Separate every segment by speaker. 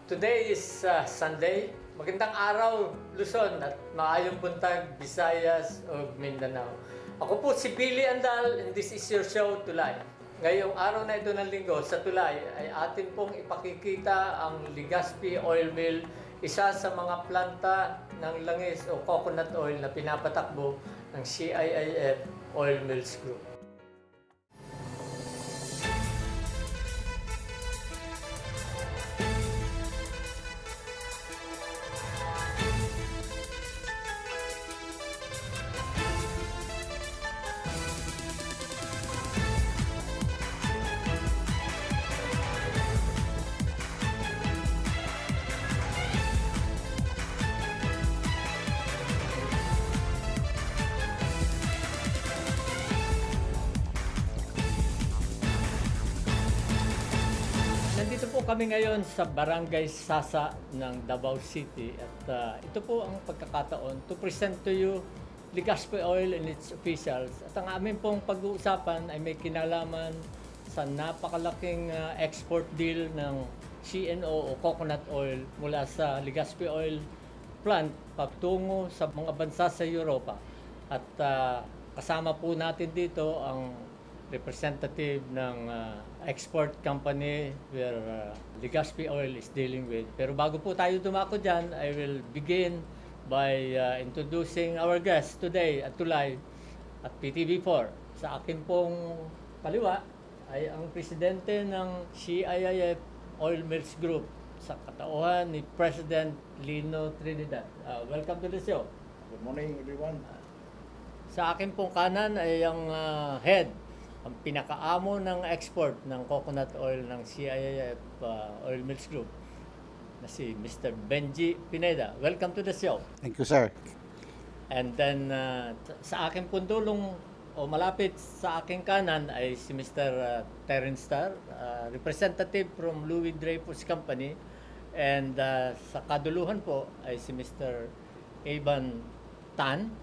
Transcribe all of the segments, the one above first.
Speaker 1: Today is Sunday. Magandang araw, Luzon at maayong buntag, Visayas o Mindanao. Ako po si Billy Andal and this is your show, Tulay. Ngayong araw na ito ng linggo sa Tulay ay atin pong ipakikita ang Legaspi Oil Mill, isa sa mga planta ng langis o coconut oil na pinapatakbo ng CIIF Oil Mills Group. Nandito po kami ngayon sa Barangay Sasa ng Davao City at ito po ang pagkakataon to present to you Legaspi Oil and its officials. At ang amin pong pag-uusapan ay may kinalaman sa napakalaking export deal ng CNO o coconut oil mula sa Legaspi Oil plant patungo sa mga bansa sa Europa. At kasama po natin dito ang representative ng export company where Legaspi Oil is dealing with. Pero bago po tayo dumako dyan, I will begin by introducing our guest today at Tulay at PTV4. Sa akin pong kaliwa ay ang presidente ng CIIF Oil Mills Group sa katauhan ni President Lino Trinidad. Welcome to the show.
Speaker 2: Good morning, everyone.
Speaker 1: Sa akin pong kanan ay ang head, ang pinakaamo ng export ng coconut oil ng CIIF Oil Mills Group na si Mr. Benji Pineda. Welcome to the show.
Speaker 2: Thank you, sir.
Speaker 1: And then sa akin pong dulong o malapit sa aking kanan ay si Mr. Terence Star, representative from Louis Dreyfus Company. And sa kaduluhan po ay si Mr. Eban Tan.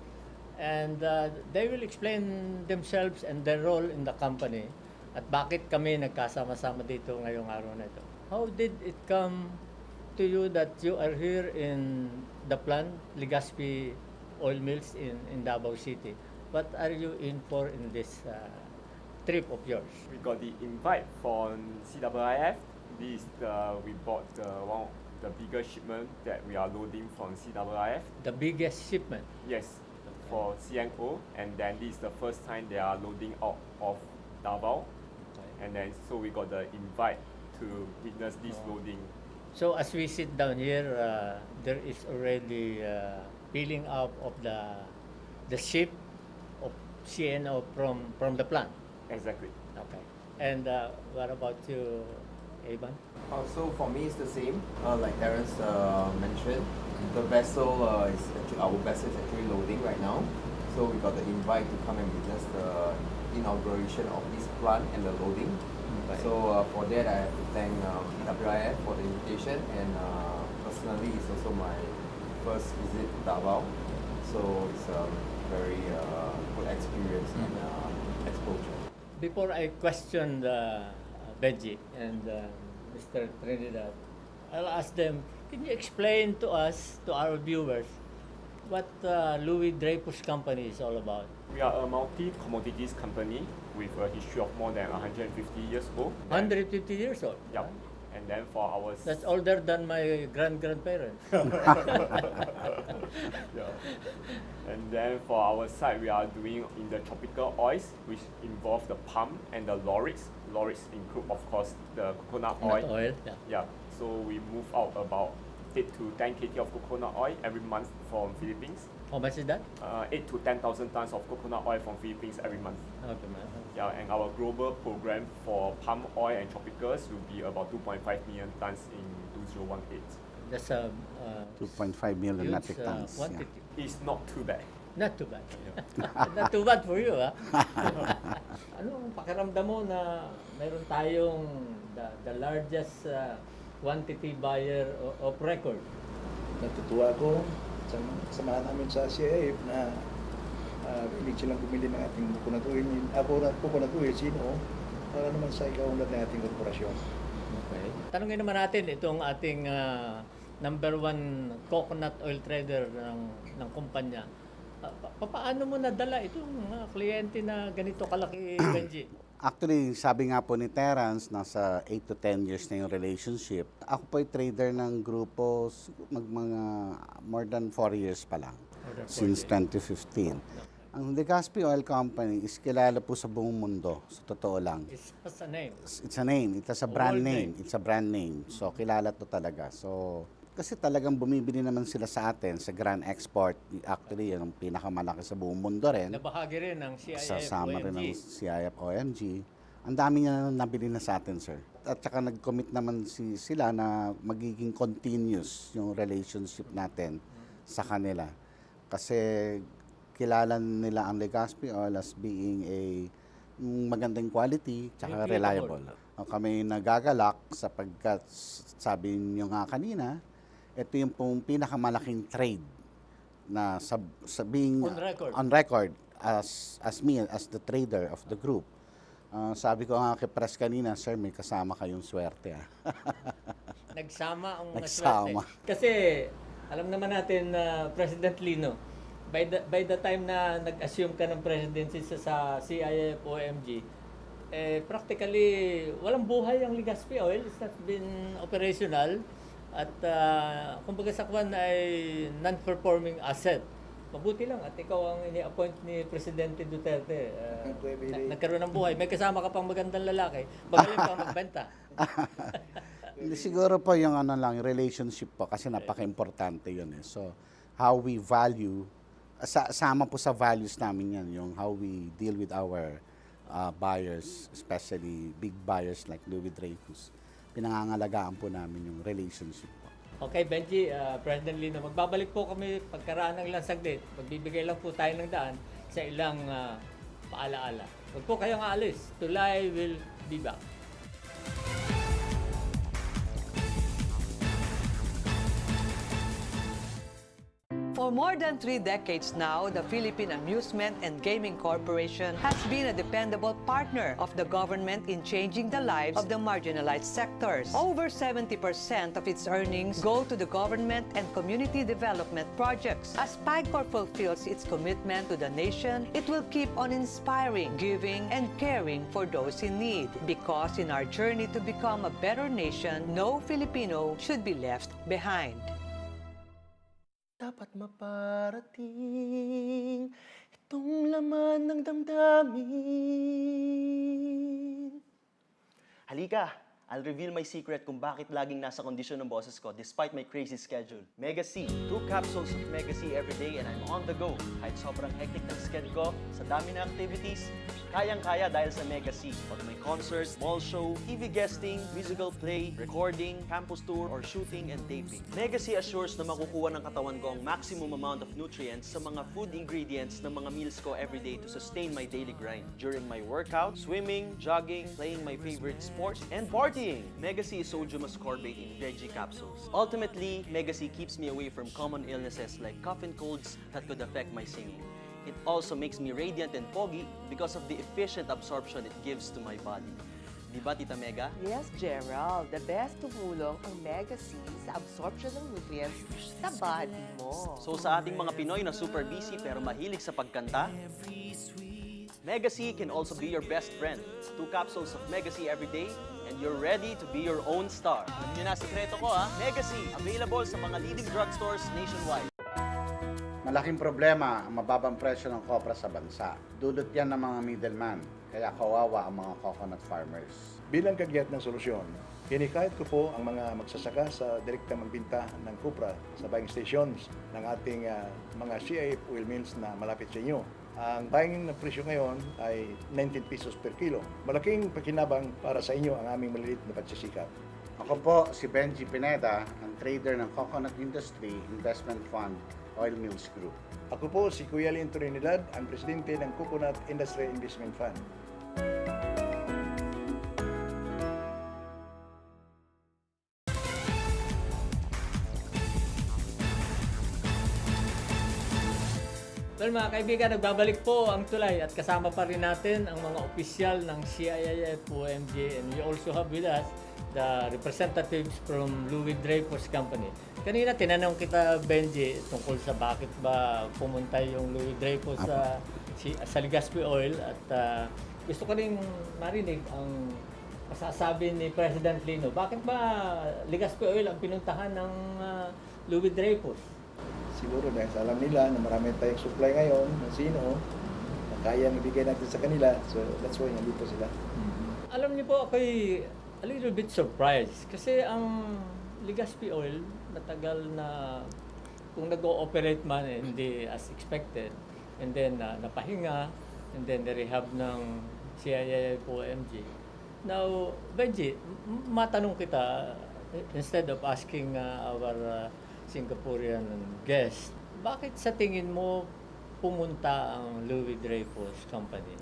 Speaker 1: And they will explain themselves and their role in the company at bakit kami nagkasama-sama dito ngayong araw na ito. How did it come to you that you are here in the plant, Legaspi Oil Mills in Davao City? What are you in for in this trip of yours?
Speaker 3: We got the invite from CIIF. We bought one of the biggest shipment that we are loading from CIIF.
Speaker 1: The biggest shipment?
Speaker 3: Yes, for CNO, and then this is the first time they are loading out of Davao. And then so we got the invite to witness this loading.
Speaker 1: So as we sit down here, there is already peeling up of the ship of CNO from the plant.
Speaker 3: Exactly.
Speaker 1: Okay. And what about you, Eban?
Speaker 4: So for me, it's the same. Like Terence mentioned, the vessel our vessel is actually loading right now. So we got the invite to come and witness the inauguration of this plant and the loading.
Speaker 1: Okay.
Speaker 4: So for that, I have to thank PWIF for the invitation, and personally, it's also my first visit to Davao. So it's a very good experience and exposure.
Speaker 1: Before I question Benji and Mr. Trinidad, I'll ask them, can you explain to us, to our viewers, what Louis Dreyfus Company is all about?
Speaker 3: We are a multi-commodities company with a history of more than 150 years old.
Speaker 1: 150 years old?
Speaker 3: Yep. And then for our
Speaker 1: That's older than my grandparents.
Speaker 3: Yeah. And then for our side, we are doing in the tropical oils, which involve the palm and the laurids. Laurids include, of course, the coconut oil.
Speaker 1: Coconut oil, yeah.
Speaker 3: Yeah. So we move out about 8 to 10 kg of coconut oil every month from Philippines.
Speaker 1: How much is that?
Speaker 3: 8 to 10,000 tons of coconut oil from Philippines every month.
Speaker 1: Okay, man.
Speaker 3: Yeah, and our global program for palm oil and tropicals will be about 2.5 million tons in 2018.
Speaker 1: That's a
Speaker 2: 2.5 million
Speaker 1: huge
Speaker 2: metric tons.
Speaker 1: quantity.
Speaker 3: It's not too bad.
Speaker 1: Not too bad. Not too bad for you, ha? Anong pakiramdam mo na mayroon tayong the largest quantity buyer of record?
Speaker 5: Natutuwa ako sa samahan namin sa CIF na ibig silang bumili ng ating coconut oil, sino, para naman sa ikaunlad ng ating korporasyon.
Speaker 1: Okay. Tanungin naman natin itong ating number one coconut oil trader ng kumpanya. Paano mo nadala itong mga kliyente na ganito kalaki, Benji?
Speaker 2: Actually, sabi nga po ni Terrence, nasa 8 to 10 years na yung relationship. Ako po ay trader ng grupo mga more than 4 years pa lang,
Speaker 1: More than 4
Speaker 2: since
Speaker 1: years.
Speaker 2: 2015. Ang Legaspi Oil Company is kilala po sa buong mundo, sa totoo lang.
Speaker 1: It's just a name.
Speaker 2: It's a name, it's a brand
Speaker 1: World
Speaker 2: name.
Speaker 1: name.
Speaker 2: It's a brand name. So, kilala to talaga. So, kasi talagang bumibili naman sila sa atin sa Grand Export. Actually, yan ang pinakamalaki sa buong mundo rin.
Speaker 1: Nabahagi rin ng CIF,
Speaker 2: Sasama rin ng
Speaker 1: OMG.
Speaker 2: CIF OMG. Ang dami niya na nabili na sa atin, sir. At saka nag-commit naman sila na magiging continuous yung relationship natin sa kanila. Kasi kilala nila ang Legaspi Oil as being a magandang quality tsaka reliable. Kami nagagalak sapagkat sabi niyo nga kanina, ito yung pong pinakamalaking trade na being on record as me, as the trader of the group. Sabi ko nga kay Press kanina, sir, may kasama kayong swerte.
Speaker 1: Nagsama ang mga
Speaker 2: Nagsama.
Speaker 1: swerte. Kasi alam naman natin na President Lino, by the time na nag-assume ka ng presidency sa CIF OMG, practically walang buhay ang Legaspi Oil. It's not been operational. At kumbaga sa kwan ay non-performing asset. Mabuti lang at ikaw ang ini-appoint ni Presidente Duterte. Nagkaroon ng buhay. May kasama ka pang magandang lalaki. Magaling kang magbenta.
Speaker 2: Siguro po yung yung relationship po kasi napaka-importante yun. So, how we value, sama po sa values namin yan, yung how we deal with our buyers, especially big buyers like Louis Dreyfus. Pinangangalagaan po namin yung relationship po.
Speaker 1: Okay, Benji, President Lino, magbabalik po kami pagkaraan ng ilang saglit. Magbibigay lang po tayo ng daan sa ilang paalaala. Huwag po kayong aalis. Tulay will be back.
Speaker 6: For more than 3 decades now, the Philippine Amusement and Gaming Corporation has been a dependable partner of the government in changing the lives of the marginalized sectors. Over 70% of its earnings go to the government and community development projects. As PAGCOR fulfills its commitment to the nation, it will keep on inspiring, giving, and caring for those in need. Because in our journey to become a better nation, no Filipino should be left behind.
Speaker 7: Dapat maparating itong laman ng damdamin. Halika, I'll reveal my secret kung bakit laging nasa kondisyon ng boses ko despite my crazy schedule. Mega C, 2 capsules of Mega C every day and I'm on the go. Kahit sobrang hectic ng schedule ko, sa dami ng activities, kayang-kaya dahil sa Mega C. Pag may concert, mall show, TV guesting, musical play, recording, campus tour, or shooting and taping. Mega C assures na makukuha ng katawan ko ang maximum amount of nutrients sa mga food ingredients ng mga meals ko everyday to sustain my daily grind. During my workout, swimming, jogging, playing my favorite sport, and partying. Mega C is sodium ascorbate in veggie capsules. Ultimately, Mega C keeps me away from common illnesses like cough and colds that could affect my singing. It also makes me radiant and foggy because of the efficient absorption it gives to my body. Di ba, Tita Mega?
Speaker 8: Yes, Gerald. The best tumulong ang Mega C sa absorption ng nutrients sa body mo.
Speaker 7: So sa ating mga Pinoy na super busy pero mahilig sa pagkanta, Mega C can also be your best friend. 2 capsules of Mega C every day and you're ready to be your own star. Yun na sikreto ko ha. Mega C, available sa mga leading drugstores nationwide.
Speaker 2: Malaking problema ang mababang presyo ng kopra sa bansa. Dulot yan ng mga middleman, kaya kawawa ang mga coconut farmers.
Speaker 5: Bilang kagyat ng solusyon, hinikayat ko po ang mga magsasaka sa direktang magbinta ng kupra sa buying stations ng ating mga CIF oil mills na malapit sa inyo. Ang buying na presyo ngayon ay 19 pesos per kilo. Malaking pakinabang para sa inyo ang aming maliliit na pagsisikap.
Speaker 2: Ako po si Benji Pineda, ang trader ng Coconut Industry Investment Fund Oil Mills Group.
Speaker 5: Ako po si Kuya Lin Trinidad, ang presidente ng Coconut Industry Investment Fund.
Speaker 1: Well mga kaibigan, nagbabalik po ang tulay at kasama pa rin natin ang mga opisyal ng CIF OMG and we also have with us the representatives from Louis Dreyfus Company. Kanina tinanong kita, Benji, tungkol sa bakit ba pumunta yung Louis Dreyfus sa Legaspi Oil at gusto ko rin marinig ang masasabi ni President Lino. Bakit ba Legaspi Oil ang pinuntahan ng Louis Dreyfus?
Speaker 5: Siguro dahil sa alam nila na marami tayong supply ngayon ng sino na kayang ibigay natin sa kanila. So that's why nandito sila.
Speaker 1: Alam niyo po, ako'y a little bit surprised kasi ang Legaspi Oil matagal na kung nag-ooperate man hindi as expected and then napahinga and then rehab ng CIA po MG. Now, Benji, matanong kita instead of asking our Singaporean guest, bakit sa tingin mo pumunta ang Louis Dreyfus Company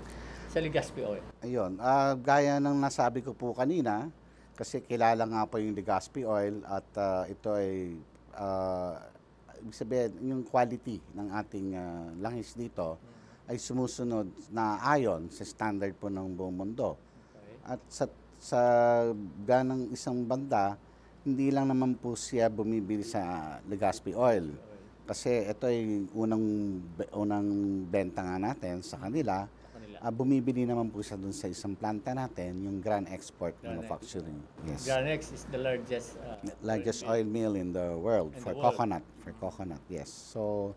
Speaker 1: sa Legaspi Oil?
Speaker 2: Ayun, gaya ng nasabi ko po kanina, kasi kilala nga po yung Legaspi Oil at ito ay, ibig sabihin, yung quality ng ating langis dito ay sumusunod na ayon sa standard po ng buong mundo. At sa ganang isang banda, hindi lang naman po siya bumibili sa Legaspi Oil. Kasi ito ay unang benta nga natin sa kanila. Bumibili naman po siya dun sa isang planta natin, yung Grand Export Manufacturing. Yes.
Speaker 1: Granex is the largest
Speaker 2: Oil mill in the world for coconut. For coconut, yes. So,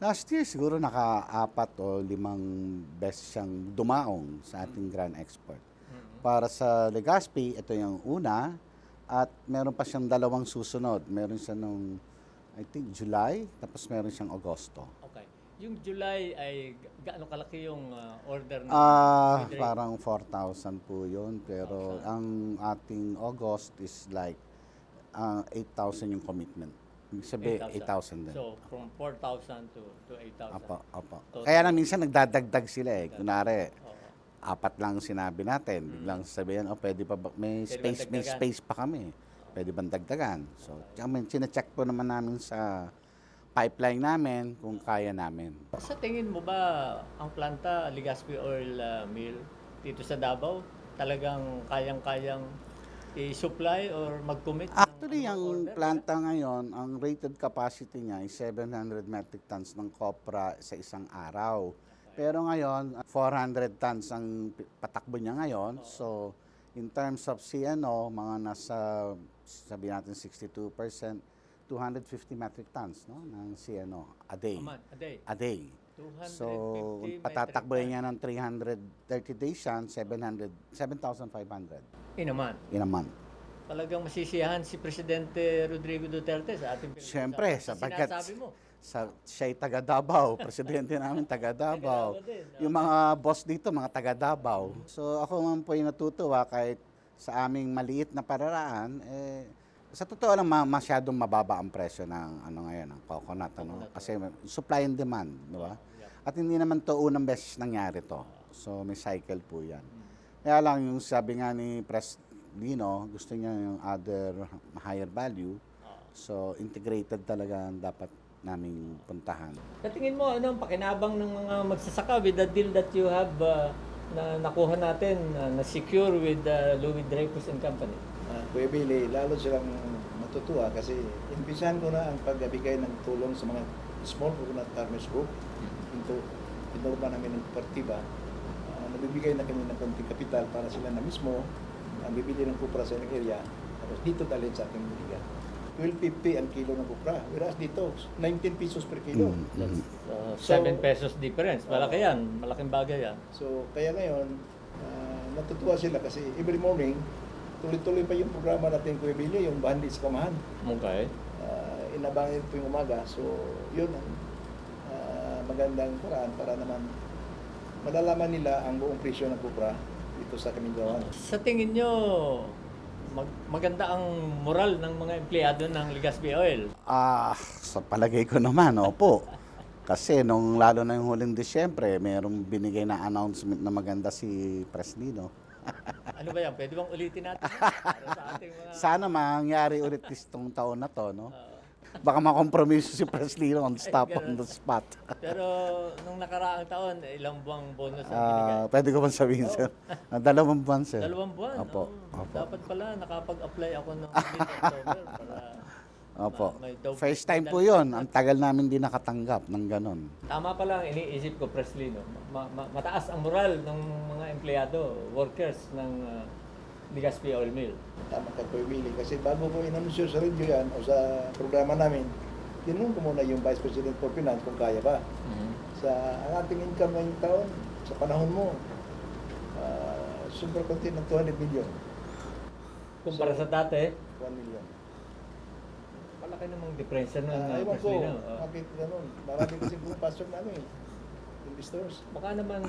Speaker 2: last year siguro naka-4 o 5 beses siyang dumaong sa ating Grand Export. Para sa Legaspi, ito yung una. At meron pa siyang 2 susunod. Meron siya nung, I think, July, tapos meron siyang Agosto.
Speaker 1: Okay. Yung July ay gaano kalaki yung order na?
Speaker 2: Parang 4,000 po yun. Pero ang ating August is like 8,000 yung commitment. Ibig sabihin, 8,000 din.
Speaker 1: So, from 4,000 to 8,000.
Speaker 2: Opo. Kaya na minsan nagdadagdag sila eh. Kunwari, 4 lang sinabi natin. Biglang sabihin, pwede pa ba, may space pa kami. Pwede bang dagdagan? So, sina-check po naman namin sa pipeline namin kung kaya namin.
Speaker 1: Sa tingin mo ba ang planta Legaspi Oil Mill dito sa Davao talagang kayang-kayang i-supply or mag-commit?
Speaker 2: Actually,
Speaker 1: ng
Speaker 2: ang
Speaker 1: order?
Speaker 2: planta ngayon, ang rated capacity niya ay 700 metric tons ng copra sa isang araw. Pero ngayon, 400 tons ang patakbo niya ngayon. So, in terms of CNO, mga nasa, sabi natin 62%, 250 metric tons no, ng CNO a day. A day.
Speaker 1: 250
Speaker 2: So, patatakboy niya ng 330 days yan, 7,500
Speaker 1: In a month. Talagang masisiyahan si Presidente Rodrigo Duterte sa ating Pilipinas.
Speaker 2: Siyempre, sapagkat siya'y taga Davao, presidente namin taga Davao. Yung mga boss dito, mga taga Davao. So ako man po yung natutuwa kahit sa aming maliit na pararaan, sa totoo lang masyadong mababa ang presyo ng ngayon, ng coconut. Kasi supply and demand, di ba? At hindi naman to unang beses nangyari to. So may cycle po yan. Kaya lang yung sabi nga ni Pres Lino, gusto niya yung other higher value. So integrated talaga dapat naming puntahan.
Speaker 1: Sa tingin mo, ano ang pakinabang ng mga magsasaka with the deal that you have na nakuha natin, na-secure with Louis Dreyfus and Company?
Speaker 5: Kuya Billy, lalo silang matutuwa kasi impisahan ko na ang pagbigay ng tulong sa mga small coconut farmers group. Inorba namin ng partiba. Nabibigay na kami ng konting kapital para sila na mismo ang bibili ng kupra sa area. Tapos dito dalhin sa ating biligan. 12.50 ang kilo ng kupra. Whereas dito, 19 pesos per kilo.
Speaker 1: 7 pesos difference. Malaki yan. Malaking bagay yan.
Speaker 5: So, kaya ngayon, natutuwa sila kasi every morning, tuloy-tuloy pa yung programa natin, Kuya Billy, yung Bandit sa Kamahan.
Speaker 1: Okay.
Speaker 5: Inabangin po yung umaga. So, yun ang magandang paraan para naman malalaman nila ang buong presyo ng kupra dito sa Kamingawan.
Speaker 1: Sa tingin nyo, maganda ang moral ng mga empleyado ng Legaspi Oil?
Speaker 2: Sa palagay ko naman, opo. Kasi lalo na yung huling Disyembre, mayroong binigay na announcement na maganda si Preslino.
Speaker 1: Ano ba yan? Pwede bang ulitin natin para sa ating mga...
Speaker 2: Sana mangyari ulit itong taon na to, no? Baka makompromiso si Presley on stop, on
Speaker 1: ganun.
Speaker 2: the spot.
Speaker 1: Pero nung nakaraang taon, ilang buwang bonus ang binigay?
Speaker 2: Pwede ko bang sabihin, sir? 2 buwan, sir.
Speaker 1: 2 buwan.
Speaker 2: Opo,
Speaker 1: Oh.
Speaker 2: opo.
Speaker 1: Dapat pala nakapag-apply ako ng mid-October para
Speaker 2: Opo.
Speaker 1: may double-
Speaker 2: First time po yun. Ang tagal namin din nakatanggap ng ganon.
Speaker 1: Tama pa lang iniisip ko, Presley, no? Mataas ang moral ng mga empleyado, workers ng Legaspi Oil Mill.
Speaker 5: Tama ka po, Willie. Kasi bago ko inanunsyo sa radio yan o sa programa namin, tinanong ko muna yung Vice President for Finance kung kaya ba. Sa ang ating income ngayong taon, sa panahon mo, super konti ng 200 million.
Speaker 1: Kumpara sa dati,
Speaker 5: 1 million.
Speaker 1: malaki namang diferensya nun,
Speaker 5: Ewan ko,
Speaker 1: Presley, no?
Speaker 5: bakit ganun? Marami kasi pumapasok na investors.
Speaker 1: Baka naman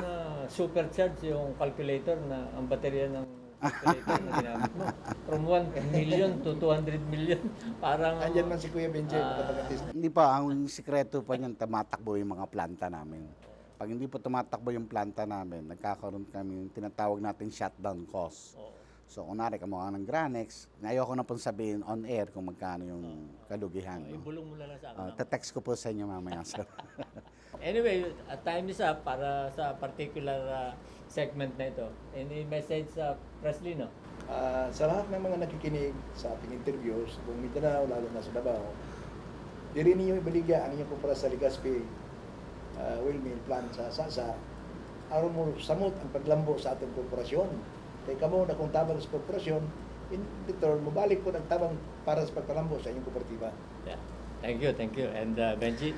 Speaker 1: supercharge yung calculator na ang baterya ng calculator na ginamit mo. From 1 million to 200 million. Parang...
Speaker 5: Andyan man si Kuya Benji, makapag-artist.
Speaker 2: Hindi pa, ang sikreto pa niyan, tumatakbo yung mga planta namin. Pag hindi po tumatakbo yung planta namin, nagkakaroon kami yung tinatawag natin shutdown cost. So, kunwari, kamuha ng Granex, ayoko na pong sabihin on air kung magkano yung kalugihan. No?
Speaker 1: Ibulong mo lang sa akin.
Speaker 2: Te-text ko po sa inyo mamaya, sir.
Speaker 1: Anyway, time is up para sa particular segment na ito. Any message sa Presley, no?
Speaker 5: Sa lahat ng mga nakikinig sa ating interviews, kung Mindanao, lalo na sa Davao, diri ninyo ibaligya ang inyong kumpara sa Legaspi Oil Mill plant sa Sasa, aron mo samot ang paglambo sa atong korporasyon. Kaya kamo na kung tabang sa korporasyon, in return, mabalik po ng tabang para sa pagpalambo sa inyong kooperatiba.
Speaker 1: Yeah. Thank you. And Benji?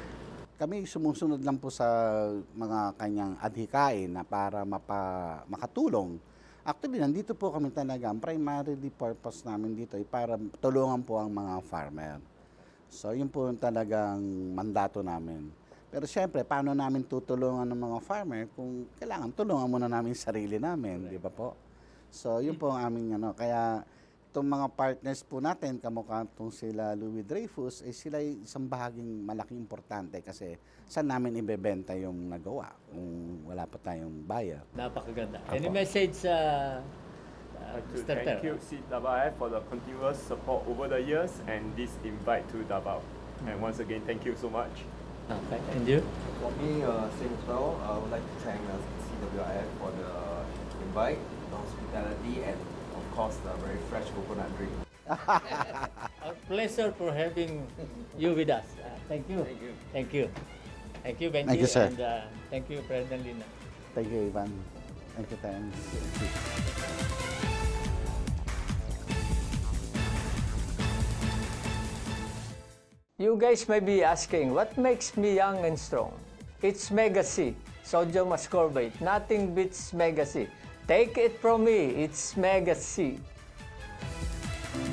Speaker 2: Kami sumusunod lang po sa mga kanyang adhikain na para makatulong. Actually, nandito po kami talaga. Ang primarily purpose namin dito ay para tulungan po ang mga farmer. So, yun po yung talagang mandato namin. Pero siyempre, paano namin tutulungan ng mga farmer kung kailangan tulungan muna namin sarili namin, di ba po? So, yun po ang aming kaya itong mga partners po natin, kamukha itong sila Louis Dreyfus, sila isang bahaging malaking importante kasi saan namin ibebenta yung nagawa kung wala pa tayong buyer.
Speaker 1: Napakaganda.
Speaker 2: Apo.
Speaker 1: Any message sa Mr.
Speaker 3: Thank you, Sid Davao, for the continuous support over the years and this invite to Davao. And once again, thank you so much.
Speaker 1: Okay. And you?
Speaker 4: For me, same as well, I would like to thank CWIF for the invite, the hospitality, and of course the very fresh coconut drink.
Speaker 1: A pleasure for having you with us. Thank you. Thank you, Benji.
Speaker 2: Thank you, sir.
Speaker 1: And thank you, President Lina.
Speaker 2: Thank you, Ivan. Thank you, thanks.
Speaker 1: You guys may be asking, what makes me young and strong? It's Mega C, sodium ascorbate. Nothing beats Mega C. Take it from me, it's Mega C.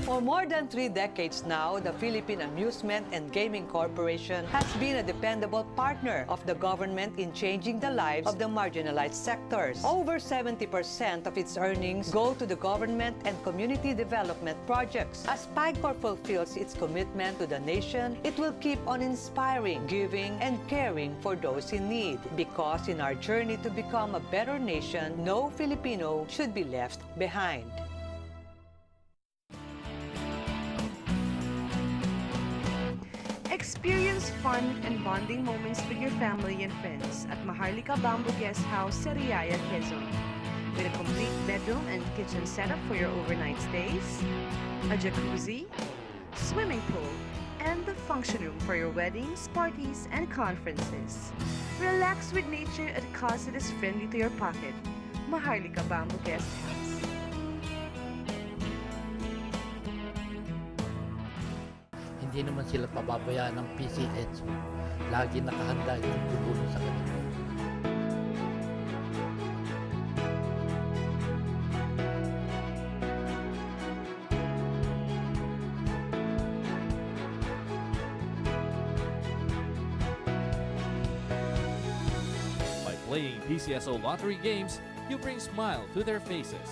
Speaker 6: For more than 3 decades now, the Philippine Amusement and Gaming Corporation has been a dependable partner of the government in changing the lives of the marginalized sectors. Over 70% of its earnings go to the government and community development projects. As PAGCOR fulfills its commitment to the nation, it will keep on inspiring, giving, and caring for those in need. Because in our journey to become a better nation, no Filipino should be left behind.
Speaker 9: Experience fun and bonding moments with your family and friends at Maharlika Bamboo Guest House, Sariaya, Quezon. With a complete bedroom and kitchen setup for your overnight stays, a jacuzzi, swimming pool, and the function room for your weddings, parties, and conferences. Relax with nature at a cost that is friendly to your pocket. Maharlika Bamboo Guest House.
Speaker 10: Hindi naman sila pababayaan ng PCSO. Lagi nakahanda yung tumulong sa kanila.
Speaker 11: By playing PCSO lottery games, you bring smile to their faces.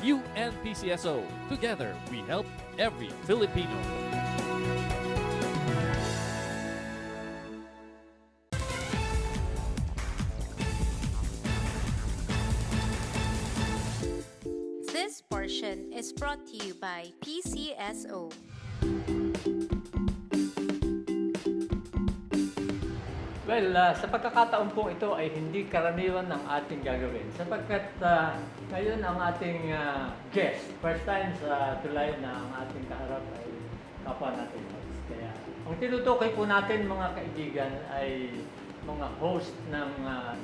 Speaker 11: You and PCSO, together we help every Filipino.
Speaker 12: This portion is brought to you by PCSO.
Speaker 1: Well, sa pagkakataon po ito ay hindi karaniwan ng ating gagawin sapagkat ngayon ang ating guest, first time sa tulay na ang ating kaharap ay kapwa natin host. Kaya ang tinutukoy po natin mga kaibigan ay mga host ng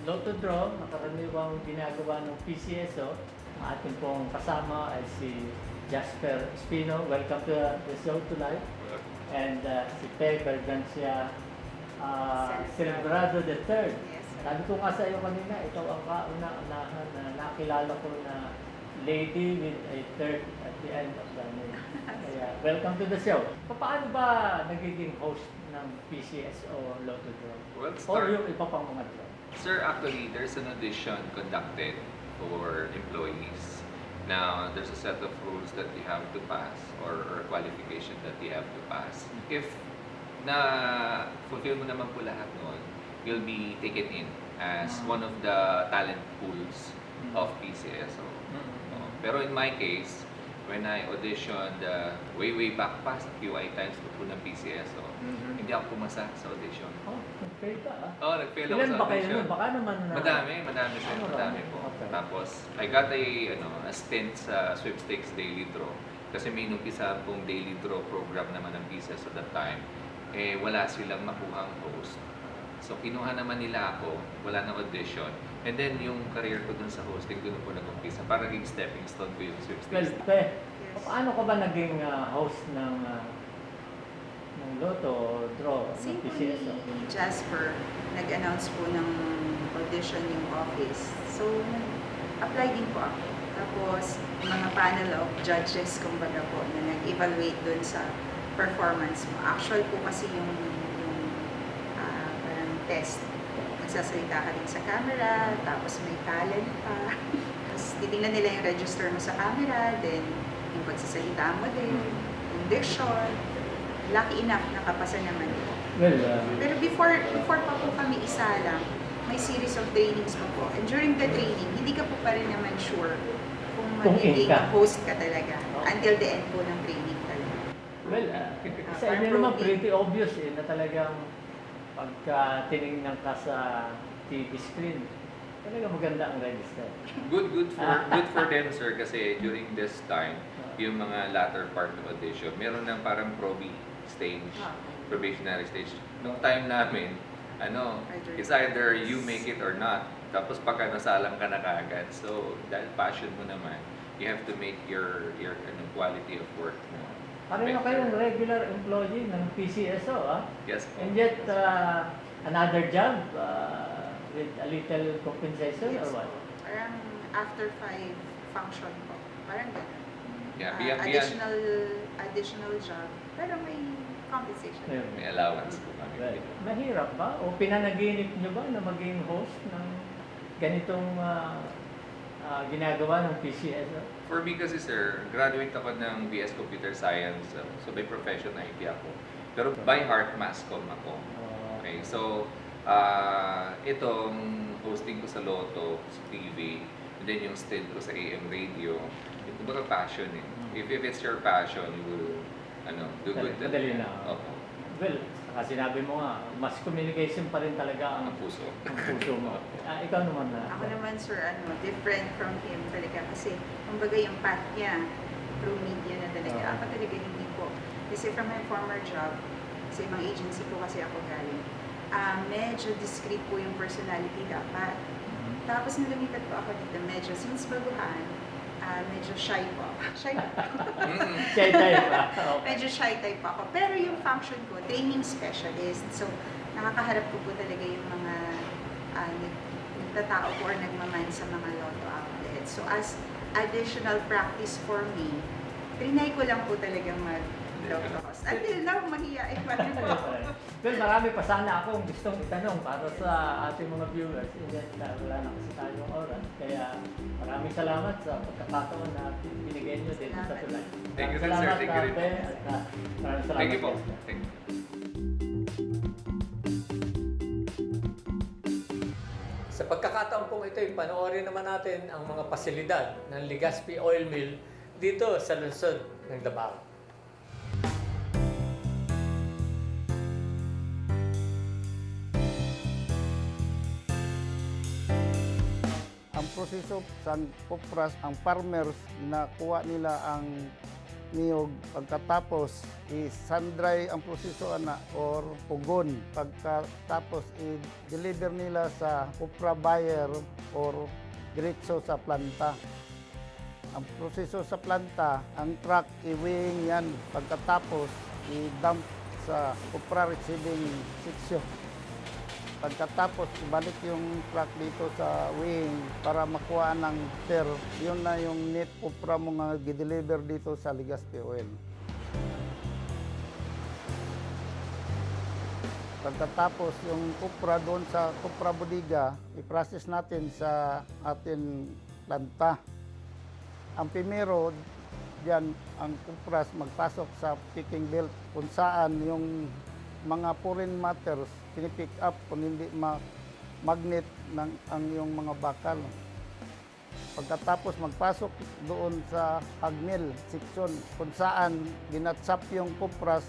Speaker 1: Lotto Draw na karaniwang ginagawa ng PCSO. Ang ating pong kasama ay si Jasper Espino. Welcome to the show tonight. And si Peg Bergancia Celebrado III. Sabi ko nga sa iyo kanina, ikaw ang kauna-unahan na nakilala ko na lady with a third at the end of the name. Kaya, welcome to the show. Paano ba nagiging host ng PCSO Lotto Draw?
Speaker 13: Well,
Speaker 1: Or yung iba pang mga draw?
Speaker 13: Sir, actually, there's an audition conducted for employees. Now, there's a set of rules that you have to pass or qualification that you have to pass. If na fulfill mo naman po lahat noon, you'll be taken in as one of the talent pools of PCSO. Pero in my case, when I auditioned way back past QI times po ng PCSO, hindi ako pumasa sa audition.
Speaker 1: Oh, nag-fail ka
Speaker 13: nag-fail ako
Speaker 1: Ilan
Speaker 13: sa
Speaker 1: ba kayo
Speaker 13: audition.
Speaker 1: nun? Baka naman na...
Speaker 13: Madami sir, madami po.
Speaker 1: Okay.
Speaker 13: Tapos, I got a stint sa Sweepstakes Daily Draw. Kasi may inumpisa pong Daily Draw program naman ng PCSO at that time. Wala silang makuhang host. So, kinuha naman nila ako, wala na audition. And then, yung career ko dun sa hosting, dun po nag-umpisa. Parang naging stepping stone ko yung Sweepstakes.
Speaker 1: Well, Pe, paano ka ba naging host ng Lotto Draw ng
Speaker 14: Same po
Speaker 1: PCSO?
Speaker 14: ni Jasper, nag-announce po ng audition yung office. So, apply din po ako. Tapos, mga panel of judges, kumbaga po, na nag-evaluate dun sa performance mo. Actual po kasi yung parang test. Nagsasalita ka din sa camera, tapos may talent pa. Tapos titingnan nila yung register mo sa camera, then yung pagsasalita mo din, yung diction. Lucky enough, nakapasa naman po.
Speaker 1: Well,
Speaker 14: Pero before pa po kami isa lang, may series of trainings pa po. And during the training, hindi ka po pa rin naman sure kung magiging host ka talaga. Until the end po ng training talaga.
Speaker 1: well, sa inyo naman pretty obvious na talagang pagka tinignan ka sa TV screen, talaga maganda ang register.
Speaker 13: Good for them, sir, kasi during this time, yung mga latter part of audition, meron ng parang stage, probationary stage. Nung time namin, it's either you make it or not. Tapos pagka nasalang ka na kaagad. So, dahil passion mo naman, you have to make your quality of work mo.
Speaker 1: Pareho kayong regular employee ng PCSO,
Speaker 13: Yes po.
Speaker 1: And yet, another job with a little compensation or what?
Speaker 14: Parang after 5 function po. Parang gano'n.
Speaker 13: Yeah,
Speaker 14: Additional job. Pero may compensation.
Speaker 13: May allowance po kami.
Speaker 1: Well, mahirap ba? O pinanaginip nyo ba na maging host ng ganitong ginagawa ng PCSO?
Speaker 13: For me kasi sir, graduate ako ng BS Computer Science. So by profession IT ako. Pero by heart, mass comm ako. Okay, so itong hosting ko sa Lotto, sa TV, and then yung stint ko sa AM radio, ito ba passion eh. If it's your passion, you will do good.
Speaker 1: Madali na.
Speaker 13: Opo.
Speaker 1: Well, sinabi mo nga, mass communication pa rin talaga ang
Speaker 13: puso.
Speaker 1: Ang puso mo. Ikaw naman na.
Speaker 14: Ako naman sir, different from him talaga kasi kumbaga yung path niya through media na talaga. Ako talaga hindi po. Kasi from my former job, sa ibang agency po kasi ako galing, medyo discreet po yung personality dapat. Tapos nung lumipat po ako dito, medyo since baguhan, medyo shy po ako. Shy
Speaker 1: type pa.
Speaker 14: Medyo shy type ako. Pero yung function ko, training specialist. So, nakakaharap ko po talaga yung mga nagtatao po or nagmaman sa mga lotto outlets. So, as additional practice for me, trinay ko lang po talaga mag-lotto host. Until now, mahihain pa rin po ako.
Speaker 1: Well, marami pa sana akong gustong itanong para sa ating mga viewers. Wala na kasi tayong oras. Kaya maraming salamat sa pagkakataon na binigay nyo dito sa tulay.
Speaker 13: Thank you, sir. Thank you rin po.
Speaker 1: Maraming salamat.
Speaker 13: Thank you po. Thank you.
Speaker 1: Sa pagkakataon pong ito, panoorin naman natin ang mga pasilidad ng Legaspi Oil Mill dito sa lungsod ng Davao.
Speaker 15: proseso sa kupras, ang farmers, nakuha nila ang niyog. Pagkatapos, i-sun-dry ang proseso or pugon. Pagkatapos, i-deliver nila sa kupra buyer or diretso sa planta. Ang proseso sa planta, ang truck, i-weighing yan. Pagkatapos, i-dump sa kupra receiving section. Pagkatapos, ibalik yung truck dito sa weighing para makuha ng per. Yun na yung net kupra mo nga i-deliver dito sa Legaspi Oil. Pagkatapos, yung kupra doon sa kupra bodega, i-process natin sa ating planta. Ang primero, diyan ang kupras magpasok sa picking belt kung saan yung mga foreign matters pinipick up kung hindi magnet ng ang yung mga bakal. Pagkatapos magpasok doon sa hog mill section kung saan ginatsap yung kupras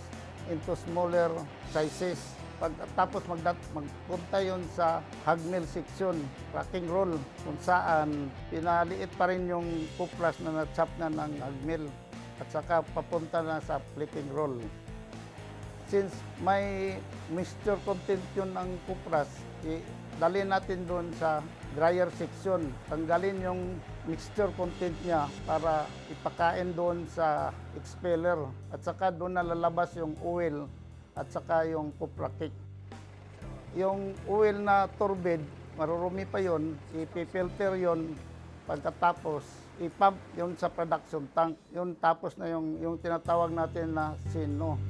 Speaker 15: into smaller sizes. Pagkatapos magpunta yun sa hog mill section, cracking roll, kung saan pinaliit pa rin yung kupras na natsap na ng hog mill at saka papunta na sa flipping roll. Since may moisture content yun ng kupras, dalhin natin doon sa dryer section. Tanggalin yung mixture content niya para ipakain doon sa expeller. At saka doon nalalabas yung oil at saka yung kupra cake. Yung oil na turbid, marurumi pa yun, ipifilter yun. Pagkatapos, ipump yun sa production tank. Yun tapos na yung tinatawag natin na sino.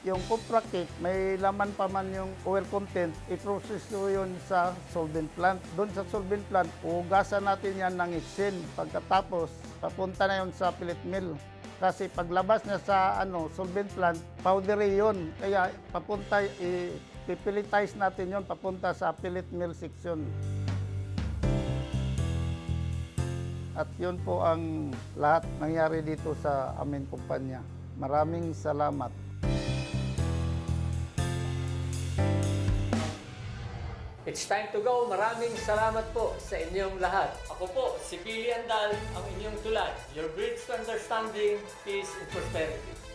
Speaker 15: Yung kupra cake, may laman pa man yung oil content, i-process yun sa solvent plant. Doon sa solvent plant, ugasan natin yan ng itsin. Pagkatapos, papunta na yun sa pellet mill. Kasi paglabas niya sa solvent plant, powdery yun. Kaya papunta, i-pelletize natin yun, papunta sa pellet mill section. At yun po ang lahat nangyari dito sa aming kumpanya. Maraming salamat.
Speaker 1: It's time to go. Maraming salamat po sa inyong lahat. Ako po, si Billy Andal, ang inyong tulad. Your bridge to understanding, peace, and prosperity.